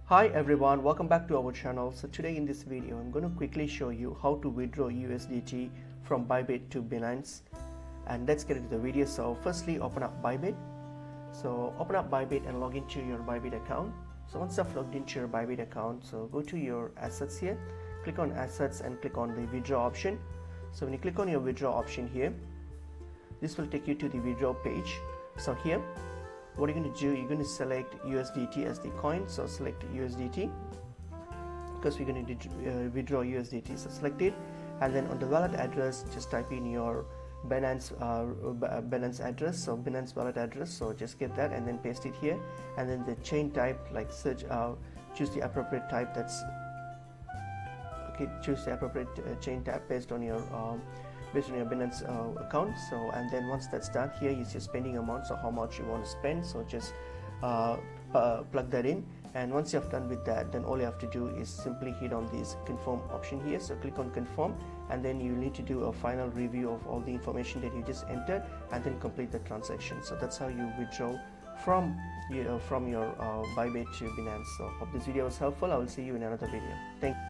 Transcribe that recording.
Hi everyone, welcome back to our channel. So today in this video I'm going to quickly show you how to withdraw USDT from Bybit to Binance, and let's get into the video. So firstly, open up Bybit. So open up Bybit and log into your Bybit account. So once you've logged into your Bybit account, so go to your assets here, click on assets and click on the withdraw option. So when you click on your withdraw option here, this will take you to the withdraw page. So here what you're going to do, you're going to select USDT as the coin. So select USDT because we're going to withdraw USDT. So select it, and then on the wallet address just type in your Binance address, so Binance wallet address. So just get that and then paste it here, and then the chain type, like search, choose the appropriate type. That's okay. Choose the appropriate chain type based on your Binance account. So and then once that's done, here is your spending amount, so how much you want to spend. So just plug that in, and once you have done with that, then all you have to do is simply hit on this confirm option here. So click on confirm, and then you need to do a final review of all the information that you just entered and then complete the transaction. So that's how you withdraw from your Bybit to Binance. So hope this video was helpful. I will see you in another video. Thank you.